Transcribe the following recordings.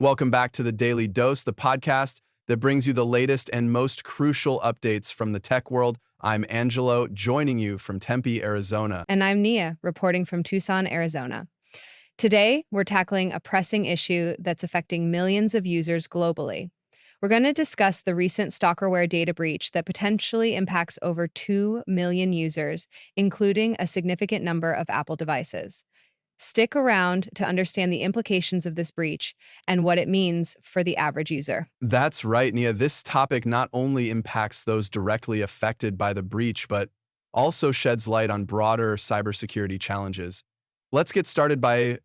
Welcome back to the Daily Dose, the podcast that brings you the latest and most crucial updates from the tech world. I'm Angelo, joining you from Tempe, Arizona. And I'm Nia, reporting from Tucson, Arizona. Today, we're tackling a pressing issue that's affecting millions of users globally. We're going to discuss the recent Stalkerware data breach that potentially impacts over 2 million users, including a significant number of Apple devices. Stick around to understand the implications of this breach and what it means for the average user. That's right, Nia. This topic not only impacts those directly affected by the breach, but also sheds light on broader cybersecurity challenges. Let's get started by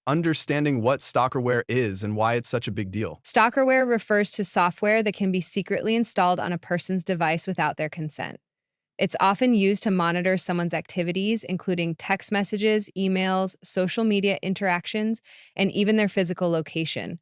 understanding what stalkerware is and why it's such a big deal. Stalkerware refers to software that can be secretly installed on a person's device without their consent. It's often used to monitor someone's activities, including text messages, emails, social media interactions, and even their physical location.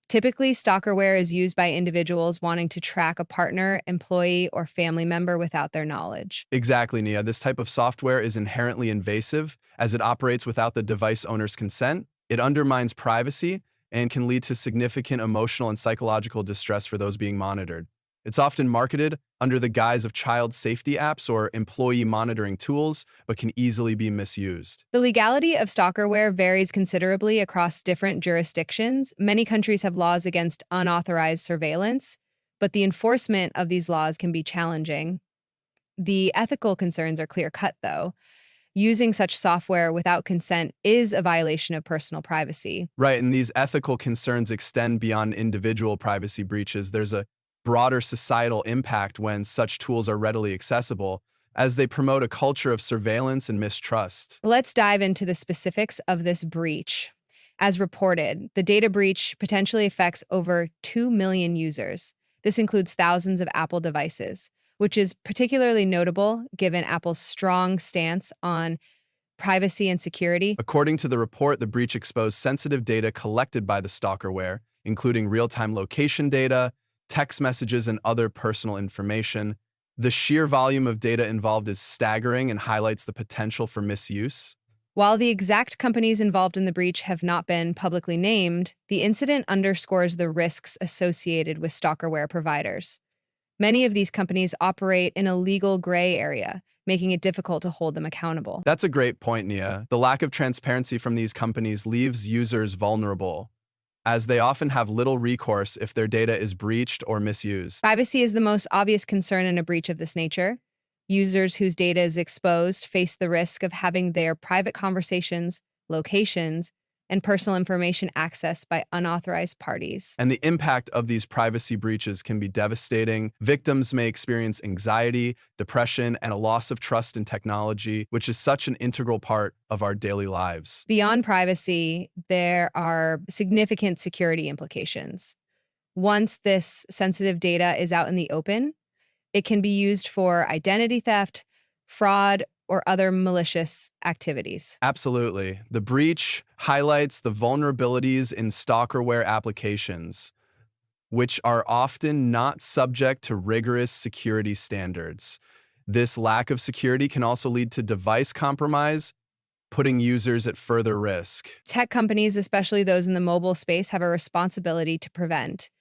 Typically, stalkerware is used by individuals wanting to track a partner, employee, or family member without their knowledge. Exactly, Nia. This type of software is inherently invasive as it operates without the device owner's consent. It undermines privacy and can lead to significant emotional and psychological distress for those being monitored. It's often marketed under the guise of child safety apps or employee monitoring tools, but can easily be misused. The legality of stalkerware varies considerably across different jurisdictions. Many countries have laws against unauthorized surveillance, but the enforcement of these laws can be challenging. The ethical concerns are clear-cut, though. Using such software without consent is a violation of personal privacy. Right, and these ethical concerns extend beyond individual privacy breaches. There's a broader societal impact when such tools are readily accessible, as they promote a culture of surveillance and mistrust. Let's dive into the specifics of this breach. As reported, the data breach potentially affects over 2 million users. This includes thousands of Apple devices, which is particularly notable given Apple's strong stance on privacy and security. According to the report, the breach exposed sensitive data collected by the stalkerware, including real-time location data, text messages, and other personal information. The sheer volume of data involved is staggering and highlights the potential for misuse. While the exact companies involved in the breach have not been publicly named, the incident underscores the risks associated with stalkerware providers. Many of these companies operate in a legal gray area, making it difficult to hold them accountable. That's a great point, Nia. The lack of transparency from these companies leaves users vulnerable, as they often have little recourse if their data is breached or misused. Privacy is the most obvious concern in a breach of this nature. Users whose data is exposed face the risk of having their private conversations, locations, and personal information accessed by unauthorized parties. And the impact of these privacy breaches can be devastating. Victims may experience anxiety, depression, and a loss of trust in technology, which is such an integral part of our daily lives. Beyond privacy, there are significant security implications. Once this sensitive data is out in the open, it can be used for identity theft, fraud, or other malicious activities. Absolutely. The breach highlights the vulnerabilities in stalkerware applications, which are often not subject to rigorous security standards. This lack of security can also lead to device compromise, putting users at further risk. Tech companies, especially those in the mobile space, have a responsibility to prevent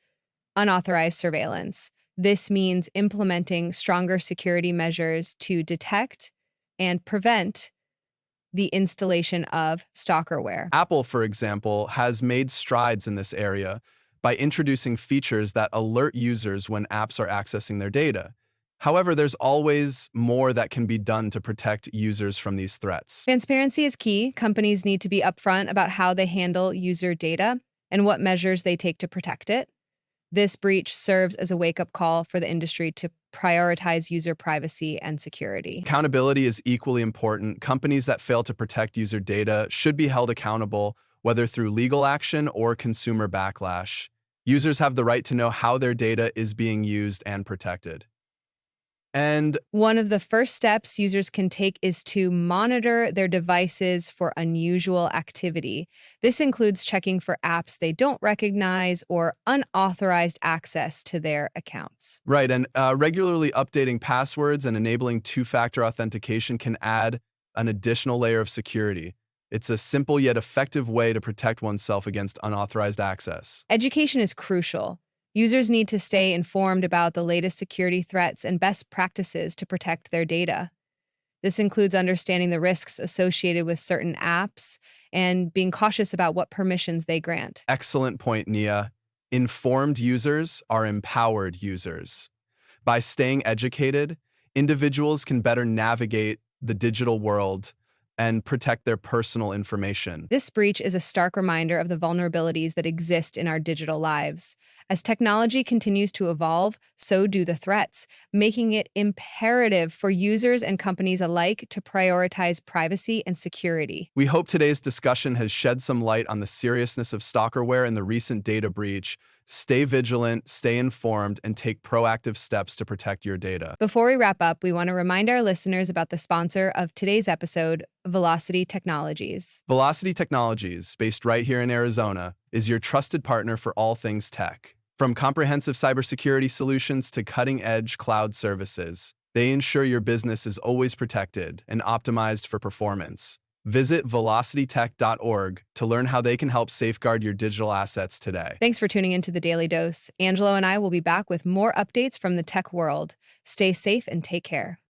unauthorized surveillance. This means implementing stronger security measures to detect and prevent the installation of stalkerware. Apple, for example, has made strides in this area by introducing features that alert users when apps are accessing their data. However, there's always more that can be done to protect users from these threats. Transparency is key. Companies need to be upfront about how they handle user data and what measures they take to protect it. This breach serves as a wake-up call for the industry to prioritize user privacy and security. Accountability is equally important. Companies that fail to protect user data should be held accountable, whether through legal action or consumer backlash. Users have the right to know how their data is being used and protected. And one of the first steps users can take is to monitor their devices for unusual activity. This includes checking for apps they don't recognize or unauthorized access to their accounts. right, and regularly updating passwords and enabling two-factor authentication can add an additional layer of security. It's a simple yet effective way to protect oneself against unauthorized access. Education is crucial. Users need to stay informed about the latest security threats and best practices to protect their data. This includes understanding the risks associated with certain apps and being cautious about what permissions they grant. Excellent point, Nia. Informed users are empowered users. By staying educated, individuals can better navigate the digital world and protect their personal information. This breach is a stark reminder of the vulnerabilities that exist in our digital lives. As technology continues to evolve, so do the threats, making it imperative for users and companies alike to prioritize privacy and security. We hope today's discussion has shed some light on the seriousness of stalkerware and the recent data breach. Stay vigilant, stay informed, and take proactive steps to protect your data. Before we wrap up, we want to remind our listeners about the sponsor of today's episode, Velocity Technologies. Velocity Technologies, based right here in Arizona, is your trusted partner for all things tech. From comprehensive cybersecurity solutions to cutting-edge cloud services, they ensure your business is always protected and optimized for performance. Visit velocitytech.org to learn how they can help safeguard your digital assets today. Thanks for tuning into the Daily Dose. Angelo and I will be back with more updates from the tech world. Stay safe and take care.